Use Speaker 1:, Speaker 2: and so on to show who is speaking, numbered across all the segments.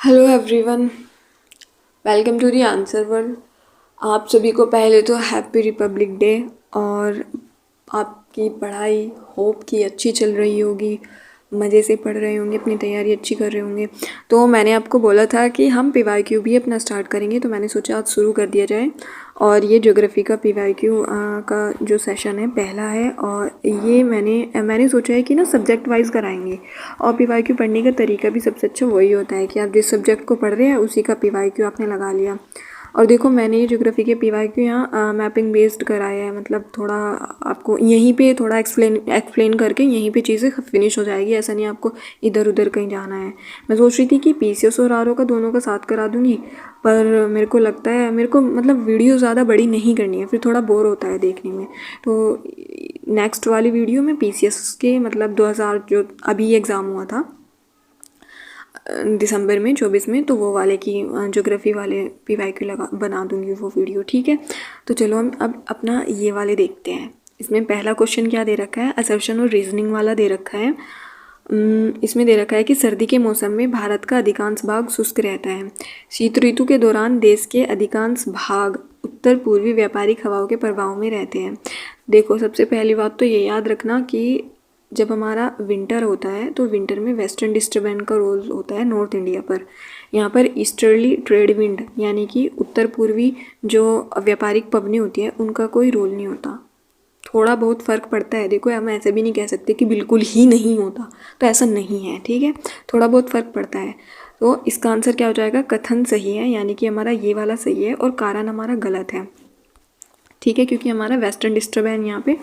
Speaker 1: Hello everyone, welcome to the answer world. आप सभी को पहले तो हैप्पी रिपब्लिक डे। और आपकी पढ़ाई होप की अच्छी चल रही होगी, मज़े से पढ़ रहे होंगे, अपनी तैयारी अच्छी कर रहे होंगे। तो मैंने आपको बोला था कि हम पीवाईक्यू भी अपना स्टार्ट करेंगे, तो मैंने सोचा आज शुरू कर दिया जाए। और ये ज्योग्राफी का पीवाईक्यू का जो सेशन है पहला है, और ये मैंने सोचा है कि ना सब्जेक्ट वाइज कराएंगे। और पीवाईक्यू पढ़ने का तरीका भी सबसे अच्छा वही होता है कि आप जिस सब्जेक्ट को पढ़ रहे हैं उसी का पीवाईक्यू आपने लगा लिया। और देखो, मैंने ये ज्योग्राफी के पीवाईक्यू यहाँ मैपिंग बेस्ड कराया है, मतलब थोड़ा आपको यहीं पे थोड़ा एक्सप्लेन करके यहीं पे चीज़ें फिनिश हो जाएगी। ऐसा नहीं आपको इधर उधर कहीं जाना है। मैं सोच रही थी कि पीसीएस और आरओ का दोनों का साथ करा दूंगी, पर मेरे को लगता है मेरे को मतलब वीडियो ज़्यादा बड़ी नहीं करनी है, फिर थोड़ा बोर होता है देखने में। तो नेक्स्ट वाली वीडियो में पीसीएस के मतलब 2000 जो अभी एग्ज़ाम हुआ था दिसंबर में 24 में, तो वो वाले की ज्योग्राफी वाले पीवाईक्यू लगा बना दूंगी वो वीडियो, ठीक है। तो चलो हम अब अपना ये वाले देखते हैं। इसमें पहला क्वेश्चन क्या दे रखा है, असर्शन और रीजनिंग वाला दे रखा है। इसमें दे रखा है कि सर्दी के मौसम में भारत का अधिकांश भाग शुष्क रहता है। शीत ऋतु के दौरान देश के अधिकांश भाग उत्तर पूर्वी व्यापारिक हवाओं के प्रभाव में रहते हैं। देखो, सबसे पहली बात तो ये याद रखना कि जब हमारा विंटर होता है तो विंटर में वेस्टर्न डिस्टर्बेंस का रोल होता है नॉर्थ इंडिया पर। यहाँ पर ईस्टर्ली ट्रेड विंड यानी कि उत्तर पूर्वी जो व्यापारिक पवनें होती है उनका कोई रोल नहीं होता। थोड़ा बहुत फ़र्क पड़ता है। देखो, हम ऐसे भी नहीं कह सकते कि बिल्कुल ही नहीं होता, तो ऐसा नहीं है, ठीक है। थोड़ा बहुत फ़र्क पड़ता है। तो इसका आंसर क्या हो जाएगा, कथन सही है, यानी कि हमारा ये वाला सही है और कारण हमारा गलत है, ठीक है, क्योंकि हमारा वेस्टर्न डिस्टर्बेंस यहाँ पे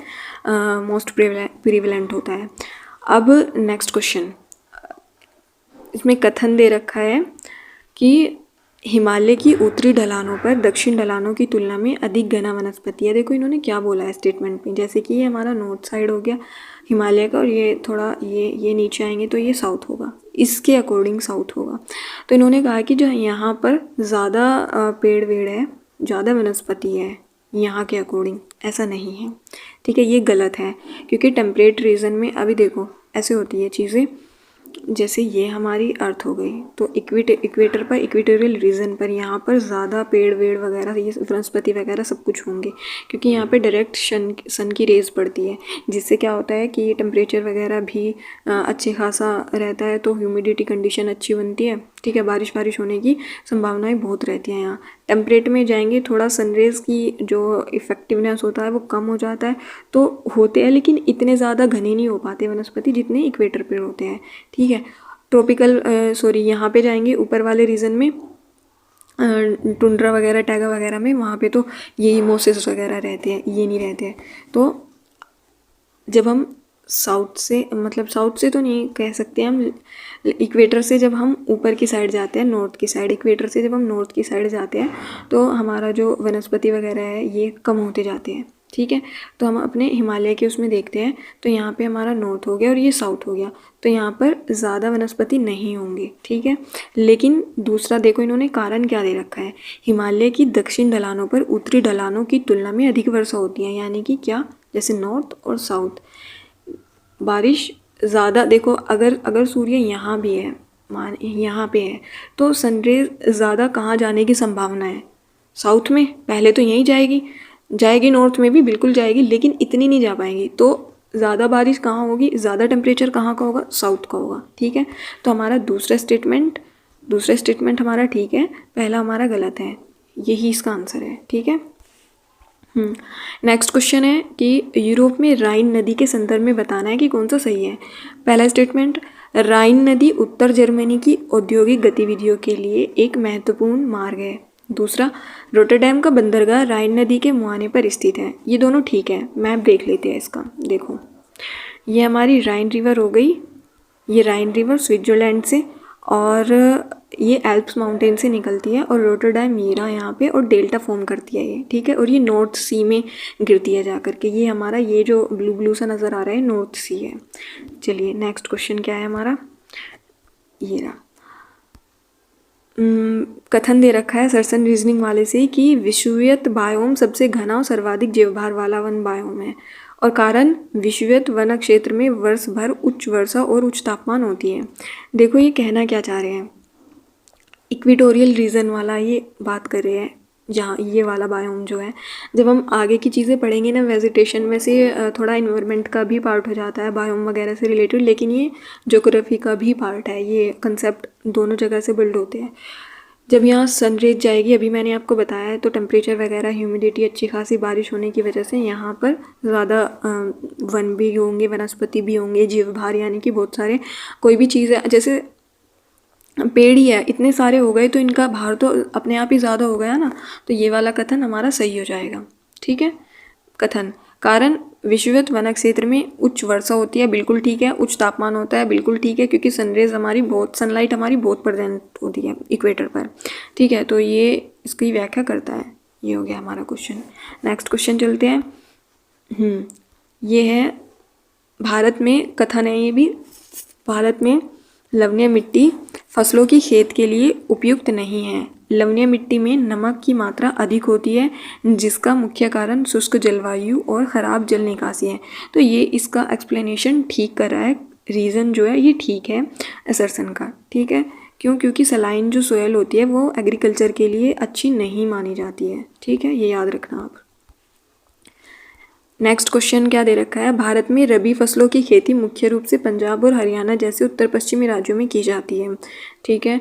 Speaker 1: मोस्ट प्रिविलेंट होता है। अब नेक्स्ट क्वेश्चन, इसमें कथन दे रखा है कि हिमालय की उत्तरी ढलानों पर दक्षिण ढलानों की तुलना में अधिक घना वनस्पति है। देखो इन्होंने क्या बोला है स्टेटमेंट में, जैसे कि ये हमारा नॉर्थ साइड हो गया हिमालय का, और ये थोड़ा ये नीचे आएंगे तो ये साउथ होगा, इसके अकॉर्डिंग साउथ होगा। तो इन्होंने कहा कि जो यहाँ पर ज़्यादा पेड़ वेड़ है, ज़्यादा वनस्पति है यहाँ के अकॉर्डिंग, ऐसा नहीं है, ठीक है, ये गलत है। क्योंकि टेम्परेट रीजन में अभी देखो ऐसे होती है चीज़ें, जैसे ये हमारी अर्थ हो गई, तो इक्वेटर पर इक्वेटोरियल रीजन पर यहाँ पर ज़्यादा पेड़ वेड़ वगैरह ये वनस्पति वगैरह सब कुछ होंगे, क्योंकि यहाँ पे डायरेक्ट सन की रेज पड़ती है, जिससे क्या होता है कि टेम्परेचर वगैरह भी अच्छे खासा रहता है, तो ह्यूमिडिटी कंडीशन अच्छी बनती है, ठीक है। बारिश होने की संभावनाएं बहुत रहती हैं। यहाँ टेम्परेट में जाएंगे थोड़ा सनरेज की जो इफेक्टिवनेस होता है वो कम हो जाता है, तो होते हैं लेकिन इतने ज़्यादा घने नहीं हो पाते वनस्पति जितने इक्वेटर पे होते हैं, ठीक है। ट्रॉपिकल यहाँ पे जाएंगे ऊपर वाले रीजन में, टुंड्रा वगैरह टैगा वगैरह में, वहाँ पे तो यही मोसेस वगैरह रहते हैं, ये नहीं रहते हैं। तो जब हम साउथ से, मतलब साउथ से तो नहीं कह सकते हम, इक्वेटर से जब हम ऊपर की साइड जाते हैं, नॉर्थ की साइड, इक्वेटर से जब हम नॉर्थ की साइड जाते हैं तो हमारा जो वनस्पति वगैरह है ये कम होते जाते हैं, ठीक है। तो हम अपने हिमालय के उसमें देखते हैं, तो यहाँ पे हमारा नॉर्थ हो गया और ये साउथ हो गया, तो यहाँ पर ज़्यादा वनस्पति नहीं होंगे, ठीक है। लेकिन दूसरा देखो इन्होंने कारण क्या दे रखा है, हिमालय की दक्षिण ढलानों पर उत्तरी ढलानों की तुलना में अधिक वर्षा होती है, यानी कि क्या, जैसे नॉर्थ और साउथ बारिश ज़्यादा। देखो अगर सूर्य यहाँ भी है, मान यहाँ पे है, तो सनरेज ज़्यादा कहाँ जाने की संभावना है, साउथ में। पहले तो यहीं जाएगी नॉर्थ में भी बिल्कुल जाएगी, लेकिन इतनी नहीं जा पाएंगी। तो ज़्यादा बारिश कहाँ होगी, ज़्यादा टेम्परेचर कहाँ का होगा, साउथ का होगा, ठीक है। तो हमारा दूसरा स्टेटमेंट हमारा ठीक है, पहला हमारा गलत है, यही इसका आंसर है, ठीक है। नेक्स्ट क्वेश्चन है कि यूरोप में राइन नदी के संदर्भ में बताना है कि कौन सा सही है। पहला स्टेटमेंट, राइन नदी उत्तर जर्मनी की औद्योगिक गतिविधियों के लिए एक महत्वपूर्ण मार्ग है। दूसरा, रोटरडैम का बंदरगाह राइन नदी के मुहाने पर स्थित है। ये दोनों ठीक है, मैप देख लेते हैं इसका। देखो ये हमारी राइन रिवर हो गई, ये राइन रिवर स्विट्जरलैंड से, और ये एल्प्स माउंटेन से निकलती है, और रोटरडैम ये रहा यहाँ पे, और डेल्टा फॉर्म करती है ये, ठीक है। और ये नॉर्थ सी में गिरती है जा करके, ये हमारा ये जो ब्लू ब्लू सा नज़र आ रहा है नॉर्थ सी है। चलिए नेक्स्ट क्वेश्चन क्या है हमारा, ये रहा। कथन दे रखा है सर्सन रीजनिंग वाले से कि विषुवत बायोम सबसे घना और सर्वाधिक जीवभार वाला वन बायोम है, और कारण विषुवत वन क्षेत्र में वर्ष भर उच्च वर्षा और उच्च तापमान होती है। देखो ये कहना क्या चाह रहे हैं, इक्वेटोरियल रीजन वाला ये बात कर रहे हैं, जहाँ ये वाला बायोम जो है। जब हम आगे की चीज़ें पढ़ेंगे ना, वेजिटेशन में से थोड़ा इन्वायरमेंट का भी पार्ट हो जाता है बायोम वगैरह से रिलेटेड, लेकिन ये ज्योग्राफी का भी पार्ट है। ये कंसेप्ट दोनों जगह से बिल्ड होते हैं। जब यहाँ सन रेज जाएगी, अभी मैंने आपको बताया है, तो टेम्परेचर वगैरह, ह्यूमिडिटी, अच्छी खासी बारिश होने की वजह से यहाँ पर ज़्यादा वन भी होंगे, वनस्पति भी होंगे, जीव भार यानी कि बहुत सारे, कोई भी चीज़ है, जैसे पेड़ ही है, इतने सारे हो गए तो इनका भार तो अपने आप ही ज़्यादा हो गया ना। तो ये वाला कथन हमारा सही हो जाएगा। ठीक है। कथन, कारण विषुवत वन क्षेत्र में उच्च वर्षा होती है, बिल्कुल ठीक है। उच्च तापमान होता है, बिल्कुल ठीक है, क्योंकि सनरेज हमारी बहुत, सनलाइट हमारी बहुत प्रेजेंट होती है इक्वेटर पर। ठीक है, तो ये इसकी व्याख्या करता है। ये हो गया हमारा क्वेश्चन। नेक्स्ट क्वेश्चन चलते हैं। ये है भारत में, कथन है ये भी, भारत में लवणीय मिट्टी फसलों की खेत के लिए उपयुक्त नहीं है। लवणीय मिट्टी में नमक की मात्रा अधिक होती है, जिसका मुख्य कारण शुष्क जलवायु और ख़राब जल निकासी है। तो ये इसका एक्सप्लेनेशन ठीक कर रहा है, रीज़न जो है ये ठीक है असर्सन का। ठीक है, क्यों? क्योंकि सलाइन जो सोयल होती है वो एग्रीकल्चर के लिए अच्छी नहीं मानी जाती है। ठीक है, ये याद रखना आप। नेक्स्ट क्वेश्चन क्या दे रखा है, भारत में रबी फसलों की खेती मुख्य रूप से पंजाब और हरियाणा जैसे उत्तर पश्चिमी राज्यों में की जाती है। ठीक है।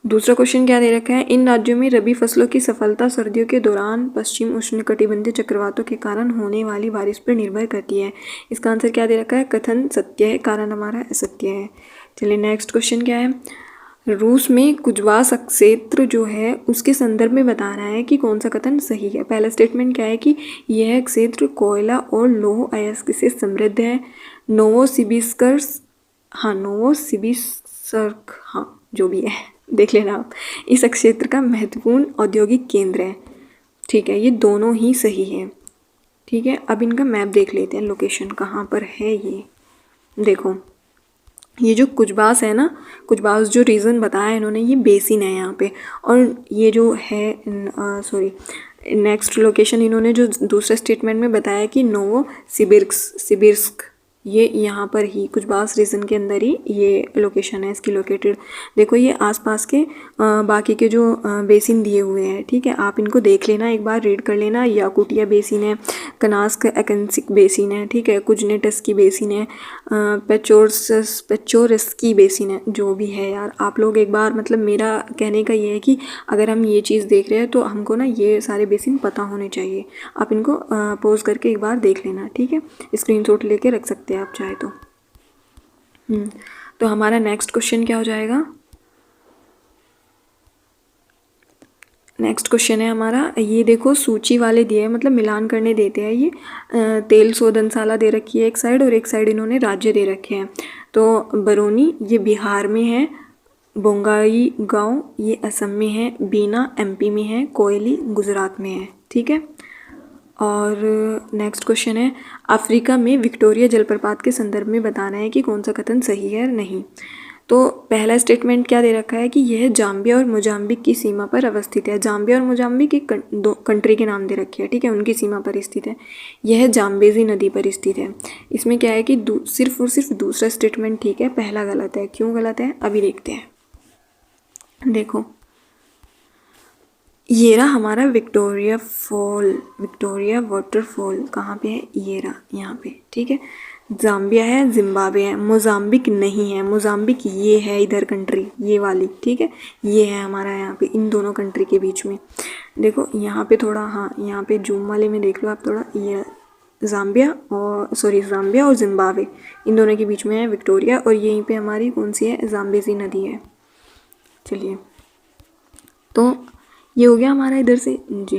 Speaker 1: दूसरा क्वेश्चन क्या दे रखा है, इन राज्यों में रबी फसलों की सफलता सर्दियों के दौरान पश्चिम उष्णकटिबंधीय चक्रवातों के कारण होने वाली बारिश पर निर्भर करती है। इसका आंसर क्या दे रखा है, कथन सत्य है, कारण हमारा असत्य है। चलिए नेक्स्ट क्वेश्चन क्या है, रूस में कुजवास क्षेत्र जो है उसके संदर्भ में बता रहा है कि कौन सा कथन सही है। पहला स्टेटमेंट क्या है कि यह क्षेत्र कोयला और लौह अयस्क से समृद्ध है। नोवोसिबिर्स्क, हाँ नोवोसिबिर्स्क, हाँ जो भी है देख लेना आप, इस क्षेत्र का महत्वपूर्ण औद्योगिक केंद्र है। ठीक है, ये दोनों ही सही है। ठीक है, अब इनका मैप देख लेते हैं, लोकेशन कहाँ पर है ये। देखो ये जो कुजबास है ना, कुजबास जो रीज़न बताया इन्होंने, ये बेसिन है यहाँ पे। और ये जो है नेक्स्ट लोकेशन इन्होंने जो दूसरे स्टेटमेंट में बताया कि नोवोसिबिर्स्क, ये यहाँ पर ही कुजबास रीजन के अंदर ही ये लोकेशन है इसकी लोकेटेड। देखो ये आसपास के बाकी के जो बेसिन दिए हुए हैं। ठीक है, आप इनको देख लेना, एक बार रीड कर लेना। याकुटिया बेसिन है, कनास्क एकेंसिक बेसिन है, ठीक है, कुजनेटस्की बेसिन है, पेचोरस्की बेसिन है, जो भी है यार आप लोग एक बार, मतलब मेरा कहने का ये है कि अगर हम ये चीज़ देख रहे हैं तो हमको ना ये सारे बेसिन पता होने चाहिए। आप इनको पॉज करके एक बार देख लेना। ठीक है, स्क्रीनशॉट लेके रख सकते हैं आप चाहे तो। तो हमारा नेक्स्ट क्वेश्चन क्या हो जाएगा, नेक्स्ट क्वेश्चन है हमारा, ये देखो सूची वाले दिए हैं, मतलब मिलान करने देते हैं। ये तेल शोधनशाला दे रखी है एक साइड, और एक साइड इन्होंने राज्य दे रखे हैं। तो बरौनी ये बिहार में है, बोंगाई गांव ये असम में है, बीना एमपी में है, कोयली गुजरात में है। ठीक है, और नेक्स्ट क्वेश्चन है, अफ्रीका में विक्टोरिया जलप्रपात के संदर्भ में बताना है कि कौन सा कथन सही है नहीं। तो पहला स्टेटमेंट क्या दे रखा है कि यह जाम्बिया और मोजाम्बिक की सीमा पर अवस्थित है। जाम्बिया और मोजाम्बिक एक दो कंट्री के नाम दे रखे हैं। ठीक है, उनकी सीमा पर स्थित है। यह जाम्बेजी नदी पर स्थित है। इसमें क्या है कि सिर्फ और सिर्फ दूसरा स्टेटमेंट ठीक है, पहला गलत है। क्यों गलत है अभी देखते हैं। देखो ये रहा हमारा विक्टोरिया फॉल, विक्टोरिया वाटरफॉल कहाँ पे है, ये रहा यहाँ पे। ठीक है, जाम्बिया है, जिम्बाब्वे है, मोजाम्बिक नहीं है। मोजाम्बिक ये है इधर कंट्री, ये वाली। ठीक है, ये है हमारा यहाँ पे इन दोनों कंट्री के बीच में। देखो यहाँ पे थोड़ा, हाँ यहाँ पे जूम वाले में देख लो आप थोड़ा, ये जाम्बिया और जिम्बाब्वे इन दोनों के बीच में है विक्टोरिया, और यहीं पे हमारी कौन सी है, जाम्बेजी नदी है। चलिए, तो ये हो गया हमारा इधर से जी।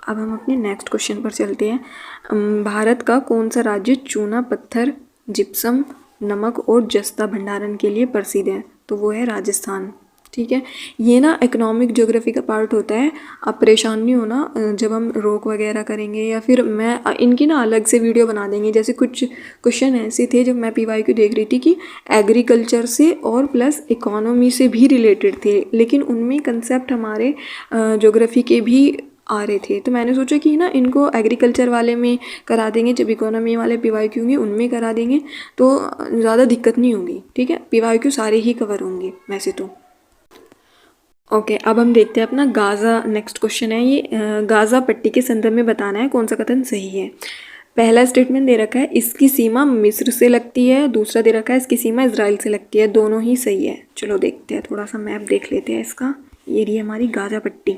Speaker 1: अब हम अपने नेक्स्ट क्वेश्चन पर चलते हैं। भारत का कौन सा राज्य चूना पत्थर, जिप्सम, नमक और जस्ता भंडारण के लिए प्रसिद्ध है? तो वो है राजस्थान। ठीक है, ये ना इकोनॉमिक ज्योग्राफी का पार्ट होता है। आप परेशान नहीं होना, जब हम रोक वगैरह करेंगे या फिर मैं इनकी ना अलग से वीडियो बना देंगे। जैसे कुछ क्वेश्चन ऐसे थे जब मैं PYQ देख रही थी कि एग्रीकल्चर से और प्लस इकोनॉमी से भी रिलेटेड थे, लेकिन उनमें कंसेप्ट हमारे ज्योग्राफी के भी आ रहे थे। तो मैंने सोचा कि ना इनको एग्रीकल्चर वाले में करा देंगे, जब इकोनॉमी वाले PYQ होंगे उनमें करा देंगे तो ज़्यादा दिक्कत नहीं होगी। ठीक है, PYQ सारे ही कवर होंगे वैसे तो। ओके, अब हम देखते हैं अपना गाज़ा। नेक्स्ट क्वेश्चन है ये, गाज़ा पट्टी के संदर्भ में बताना है कौन सा कथन सही है। पहला स्टेटमेंट दे रखा है इसकी सीमा मिस्र से लगती है, दूसरा दे रखा है इसकी सीमा इजराइल से लगती है। दोनों ही सही है। चलो देखते हैं, थोड़ा सा मैप देख लेते हैं इसका। ये रही हमारी गाज़ा पट्टी।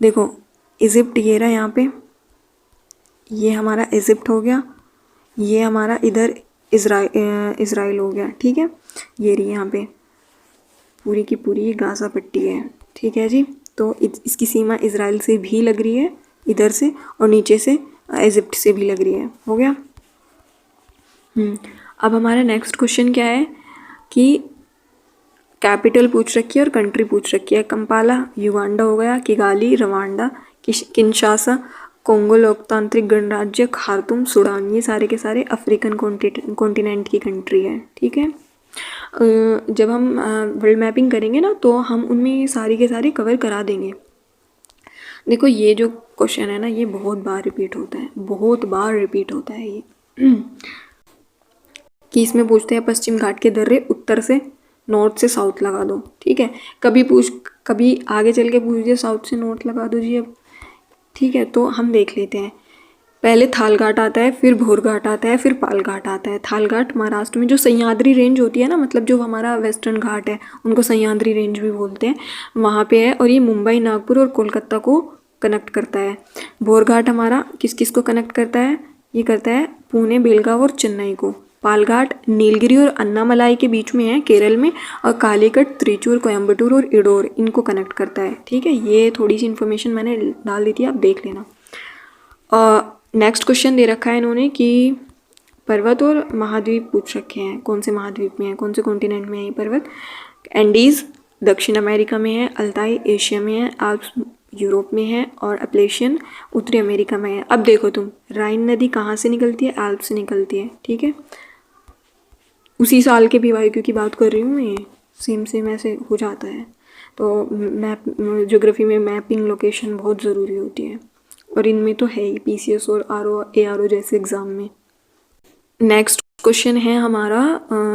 Speaker 1: देखो इजिप्ट ये रहा यहाँ पे, ये हमारा इजिप्ट हो गया, ये हमारा इधर इज़राइल हो गया। ठीक है, ये रही यहाँ पे पूरी की पूरी गाज़ा पट्टी है। ठीक है जी, तो इसकी सीमा इज़राइल से भी लग रही है इधर से, और नीचे से इजिप्ट से भी लग रही है। हो गया। अब हमारा नेक्स्ट क्वेश्चन क्या है कि कैपिटल पूछ रखी है और कंट्री पूछ रखी है। कंपाला युगांडा हो गया, किगाली रवांडा, किंशासा कोंगो लोकतांत्रिक गणराज्य, खार्तूम सूडान। ये सारे के सारे अफ्रीकन कॉन्टिनेंट की कंट्री है। ठीक है, जब हम वर्ल्ड मैपिंग करेंगे ना तो हम उनमें ये सारी के सारे कवर करा देंगे। देखो ये जो क्वेश्चन है ना ये बहुत बार रिपीट होता है, बहुत बार रिपीट होता है ये कि इसमें पूछते हैं पश्चिम घाट के दर्रे उत्तर से नॉर्थ से साउथ लगा दो। ठीक है, कभी आगे चल के पूछ दिया साउथ से नॉर्थ लगा दो जी अब। ठीक है, तो हम देख लेते हैं। पहले थाल घाट आता है, फिर भोर घाट आता है, फिर पाल घाट आता है। थाल घाट महाराष्ट्र में जो सह्याद्री रेंज होती है ना, मतलब जो हमारा वेस्टर्न घाट है उनको सह्याद्री रेंज भी बोलते हैं, वहाँ पे है। और ये मुंबई, नागपुर और कोलकाता को कनेक्ट करता है। भोर घाट हमारा किस किस को कनेक्ट करता है, ये करता है पुणे, बेलगाव और चेन्नई को। पालघाट नीलगिरी और अन्नामलाई के बीच में है केरल में, और कालीकट त्रिचूर, कोयम्बटूर और इडोर इनको कनेक्ट करता है। ठीक है, ये थोड़ी सी इन्फॉर्मेशन मैंने डाल दी थी, आप देख लेना। नेक्स्ट क्वेश्चन दे रखा है इन्होंने कि पर्वत और महाद्वीप पूछ रखे हैं, कौन से महाद्वीप में है, कौन से कॉन्टिनेंट में है ये पर्वत। एंडीज़ दक्षिण अमेरिका में है, अल्ताई एशिया में है, आल्प्स यूरोप में है, और अपलेशियन उत्तरी अमेरिका में है। अब देखो तुम, राइन नदी कहाँ से निकलती है, आल्प्स से निकलती है। ठीक है, उसी साल के PYQ की बात कर रही हूँ मैं, सेम ऐसे हो जाता है। तो मैप ज्योग्राफी में मैपिंग लोकेशन बहुत ज़रूरी होती है, और इनमें तो है ही PCS और ARO जैसे एग्ज़ाम में। नेक्स्ट क्वेश्चन है हमारा,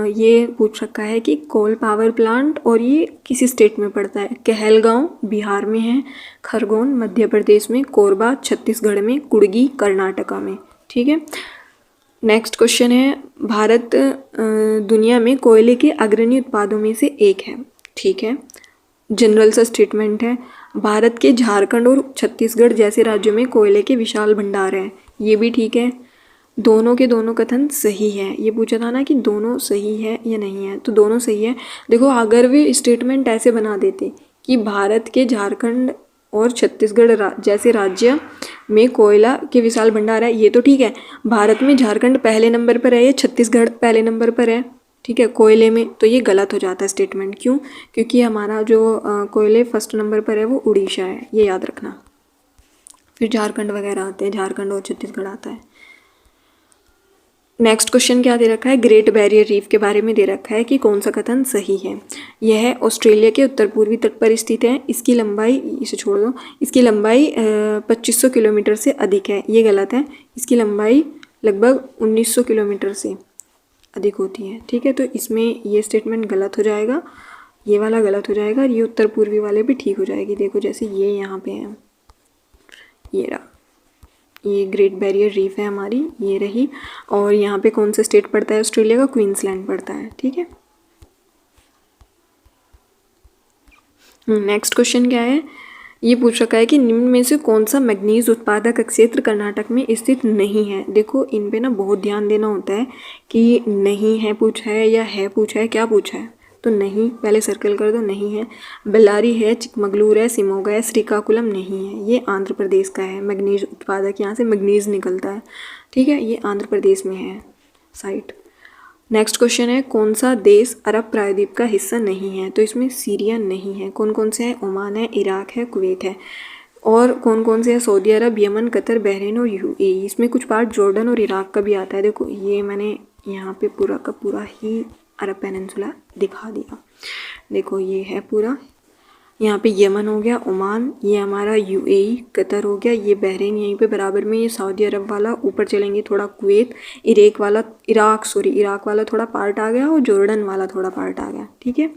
Speaker 1: ये पूछ रखा है कि कोल पावर प्लांट और ये किसी स्टेट में पड़ता है। कहलगांव बिहार में है, खरगोन मध्य प्रदेश में, कोरबा छत्तीसगढ़ में, कुड़गी कर्नाटका में। ठीक है, नेक्स्ट क्वेश्चन है भारत दुनिया में कोयले के अग्रणी उत्पादों में से एक है। ठीक है, जनरल सा स्टेटमेंट है। भारत के झारखंड और छत्तीसगढ़ जैसे राज्यों में कोयले के विशाल भंडार हैं, ये भी ठीक है। दोनों के दोनों कथन सही है। ये पूछा था ना कि दोनों सही है या नहीं है, तो दोनों सही है। देखो अगर वे स्टेटमेंट ऐसे बना देते कि भारत के झारखंड और छत्तीसगढ़ जैसे राज्य में कोयला के विशाल भंडार है, ये तो ठीक है। भारत में झारखंड पहले नंबर पर है या छत्तीसगढ़ पहले नंबर पर है, ठीक है, कोयले में, तो ये गलत हो जाता है स्टेटमेंट। क्यों? क्योंकि हमारा जो कोयले फर्स्ट नंबर पर है वो उड़ीसा है, ये याद रखना। फिर झारखंड वगैरह आते हैं, झारखंड और छत्तीसगढ़ आता है। नेक्स्ट क्वेश्चन क्या दे रखा है, ग्रेट बैरियर रीफ के बारे में दे रखा है कि कौन सा कथन सही है। यह ऑस्ट्रेलिया के उत्तर पूर्वी तट पर स्थित है। इसकी लंबाई, इसे छोड़ दो, इसकी लंबाई 2500 किलोमीटर से अधिक है, ये गलत है। इसकी लंबाई लगभग 1900 किलोमीटर से अधिक होती है। ठीक है, तो इसमें ये स्टेटमेंट गलत हो जाएगा, ये वाला गलत हो जाएगा, और ये उत्तर पूर्वी वाले भी ठीक हो जाएगी। देखो जैसे ये यहाँ पे है, ये रहा, ये ग्रेट बैरियर रीफ है हमारी, ये रही। और यहाँ पे कौन सा स्टेट पड़ता है ऑस्ट्रेलिया का, क्वींसलैंड पड़ता है। ठीक है, नेक्स्ट क्वेश्चन क्या है, ये पूछ रखा है कि निम्न में से कौन सा मैग्नीज उत्पादक क्षेत्र कर्नाटक में स्थित नहीं है। देखो इन पे ना बहुत ध्यान देना होता है कि नहीं है पूछा है या है पूछा है, क्या पूछा है, तो नहीं पहले सर्कल कर दो, नहीं है। बेल्लारी है, चिकमगलूर है, सिमोगा है, श्रीकाकुलम नहीं है, ये आंध्र प्रदेश का है। मैग्नीज उत्पादक, यहाँ से मैग्नीज निकलता है। ठीक है, ये आंध्र प्रदेश में है साइट। नेक्स्ट क्वेश्चन है, कौन सा देश अरब प्रायद्वीप का हिस्सा नहीं है, तो इसमें सीरिया नहीं है। कौन कौन से है, ओमान है, इराक है, कुवैत है। और कौन कौन से है, सऊदी अरब, यमन, कतर, बहरीन और UAE। इसमें कुछ पार्ट जॉर्डन और इराक का भी आता है। देखो ये मैंने यहाँ पे पूरा का पूरा ही अरब पेनिनसुला दिखा दिया। देखो ये है पूरा, यहाँ पे यमन हो गया, ओमान, ये हमारा UAE, कतर हो गया, ये बहरीन यहीं पे बराबर में, ये सऊदी अरब वाला, ऊपर चलेंगे थोड़ा कुवैत, इराक वाला थोड़ा पार्ट आ गया, और जॉर्डन वाला थोड़ा पार्ट आ गया। ठीक है,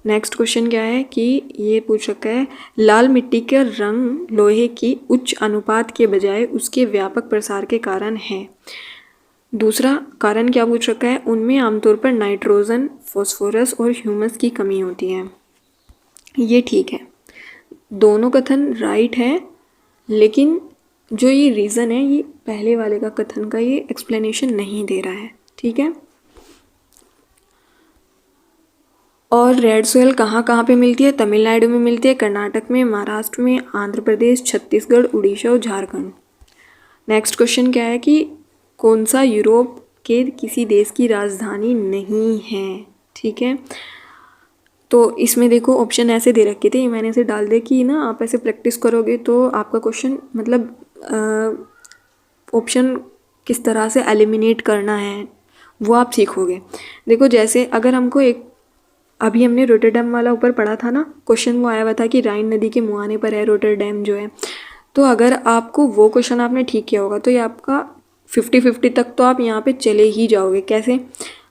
Speaker 1: नेक्स्ट क्वेश्चन क्या है कि ये पूछ रखा है लाल मिट्टी का रंग लोहे की उच्च अनुपात के बजाय उसके व्यापक प्रसार के कारण है। दूसरा कारण क्या पूछ रखा है, उनमें आमतौर पर नाइट्रोजन, फास्फोरस और ह्यूमस की कमी होती है। ये ठीक है, दोनों कथन राइट है, लेकिन जो ये रीज़न है ये पहले वाले का कथन का ये एक्सप्लेनेशन नहीं दे रहा है। ठीक है। और रेड सोयल कहाँ कहाँ पे मिलती है? तमिलनाडु में मिलती है, कर्नाटक में, महाराष्ट्र में, आंध्र प्रदेश, छत्तीसगढ़, उड़ीसा और झारखंड। नेक्स्ट क्वेश्चन क्या है कि कौन सा यूरोप के किसी देश की राजधानी नहीं है? ठीक है, तो इसमें देखो ऑप्शन ऐसे दे रखे थे, मैंने ऐसे डाल दे कि ना आप ऐसे प्रैक्टिस करोगे तो आपका क्वेश्चन मतलब ऑप्शन किस तरह से एलिमिनेट करना है वो आप सीखोगे। देखो जैसे अगर हमको एक अभी हमने रोटरडैम वाला ऊपर पढ़ा था ना, क्वेश्चन वो आया हुआ था कि राइन नदी के मुहाने पर है रोटरडैम जो है। तो अगर आपको वो क्वेश्चन आपने ठीक किया होगा तो ये आपका 50-50 तक तो आप यहाँ पे चले ही जाओगे। कैसे?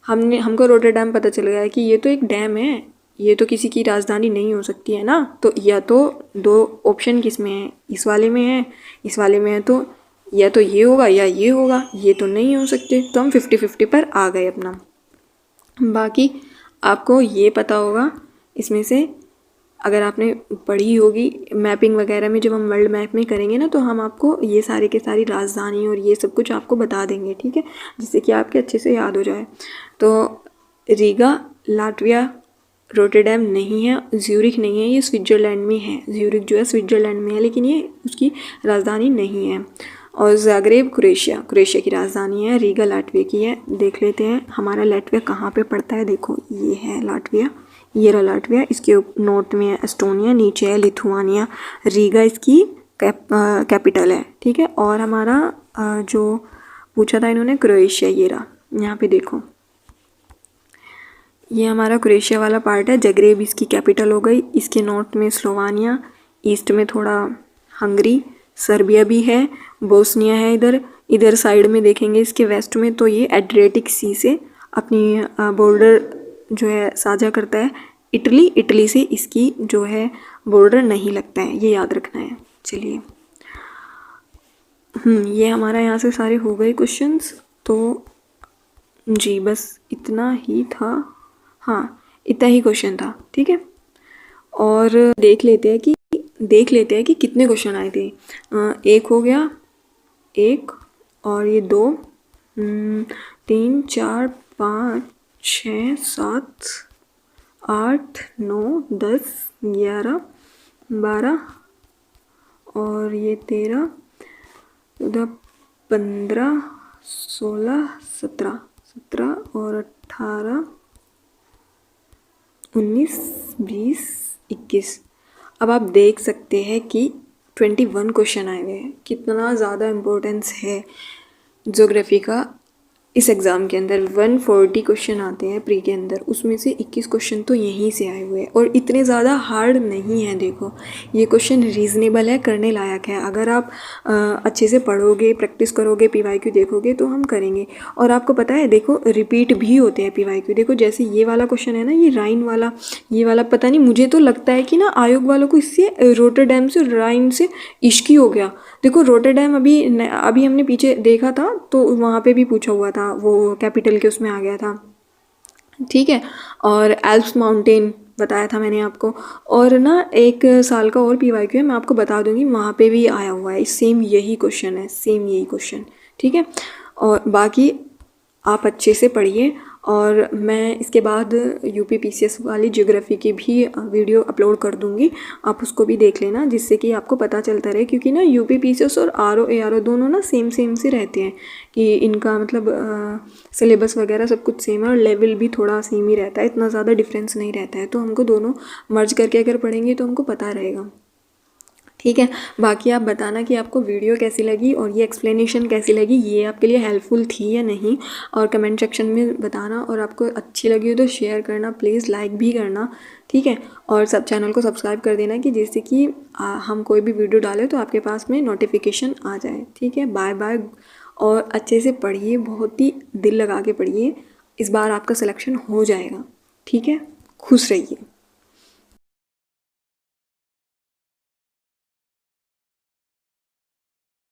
Speaker 1: हमको रोटरडैम पता चल गया है कि ये तो एक डैम है, ये तो किसी की राजधानी नहीं हो सकती है ना। तो या तो दो ऑप्शन किस में है, इस वाले में है, इस वाले में है, तो या तो ये होगा या ये होगा, ये तो नहीं हो सकते। तो हम 50-50 पर आ गए अपना। बाकी आपको ये पता होगा इसमें से, अगर आपने पढ़ी होगी मैपिंग वगैरह में, जब हम वर्ल्ड मैप में करेंगे ना तो हम आपको ये सारे के सारी राजधानी और ये सब कुछ आपको बता देंगे। ठीक है, जिससे कि आपके अच्छे से याद हो जाए। तो रीगा लाटविया, रोटरडैम नहीं है, ज्यूरिख नहीं है, ये स्विट्ज़रलैंड में है। ज्यूरिख जो है स्विट्ज़रलैंड में है, लेकिन ये उसकी राजधानी नहीं है। और ज़ाग्रेब क्रोएशिया की राजधानी है। रीगा लाटविया की है। देख लेते हैं हमारा लाटविया कहाँ पे पड़ता है। देखो ये है लाटविया, ये रहा लाटविया, इसके नॉर्थ में है एस्टोनिया, नीचे है लिथुआनिया, रीगा इसकी कैपिटल है। ठीक है, और हमारा जो पूछा था इन्होंने क्रोएशिया, ये रहा, यहाँ पे देखो ये हमारा क्रोएशिया वाला पार्ट है। जगरेब इसकी कैपिटल हो गई। इसके नॉर्थ में स्लोवानिया, ईस्ट में थोड़ा हंगरी, सर्बिया भी है, बोस्निया है। इधर साइड में देखेंगे इसके वेस्ट में तो ये एड्रियाटिक सी से अपनी बॉर्डर जो है साझा करता है। इटली से इसकी जो है बॉर्डर नहीं लगता है, ये याद रखना है। चलिए ये हमारा यहाँ से सारे हो गए क्वेश्चंस। तो जी बस इतना ही था, हाँ इतना ही क्वेश्चन था। ठीक है, और देख लेते हैं कि कितने क्वेश्चन आए थे। एक हो गया, एक, और ये 2, 3, 4, 5, 6, 7, 8, 9, 10, 11, 12, और ये 13, 14, 15, 16, 17 और 18, 19, 20, 21। अब आप देख सकते हैं कि 21 क्वेश्चन आए हुए हैं। कितना ज़्यादा इम्पोर्टेंस है ज्योग्राफी का इस एग्ज़ाम के अंदर। 140 क्वेश्चन आते हैं प्री के अंदर, उसमें से 21 क्वेश्चन तो यहीं से आए हुए हैं, और इतने ज़्यादा हार्ड नहीं है। देखो ये क्वेश्चन रीज़नेबल है, करने लायक है। अगर आप अच्छे से पढ़ोगे, प्रैक्टिस करोगे, PYQ देखोगे तो हम करेंगे। और आपको पता है देखो रिपीट भी होते हैं PYQ। देखो जैसे ये वाला क्वेश्चन है ना, ये राइन वाला, ये वाला पता नहीं, मुझे तो लगता है कि ना आयोग वालों को इससे रोटरडैम से राइन से इश्क ही हो गया। देखो रोटरडैम अभी हमने पीछे देखा था तो वहाँ पे भी पूछा हुआ था, वो कैपिटल के उसमें आ गया था। ठीक है, और एल्प्स माउंटेन बताया था मैंने आपको। और ना 1 साल का और PYQ है, मैं आपको बता दूंगी, वहाँ पे भी आया हुआ है सेम यही क्वेश्चन है, सेम यही क्वेश्चन। ठीक है, और बाकी आप अच्छे से पढ़िए। और मैं इसके बाद UP PCS वाली ज्योग्राफी की भी वीडियो अपलोड कर दूंगी, आप उसको भी देख लेना, जिससे कि आपको पता चलता रहे। क्योंकि ना UP PCS और RO ARO दोनों ना सेम से रहते हैं, कि इनका मतलब सिलेबस वगैरह सब कुछ सेम है, और लेवल भी थोड़ा सेम ही रहता है, इतना ज़्यादा डिफरेंस नहीं रहता है। तो हमको दोनों मर्ज करके अगर पढ़ेंगे तो हमको पता रहेगा। ठीक है, बाकी आप बताना कि आपको वीडियो कैसी लगी और ये एक्सप्लेनेशन कैसी लगी, ये आपके लिए हेल्पफुल थी या नहीं, और कमेंट सेक्शन में बताना। और आपको अच्छी लगी हो तो शेयर करना, प्लीज़ लाइक भी करना। ठीक है, और सब चैनल को सब्सक्राइब कर देना, कि जिससे कि हम कोई भी वीडियो डालें तो आपके पास में नोटिफिकेशन आ जाए। ठीक है, बाय बाय। और अच्छे से पढ़िए, बहुत ही दिल लगा के पढ़िए, इस बार आपका सिलेक्शन हो जाएगा। ठीक है, खुश रहिए।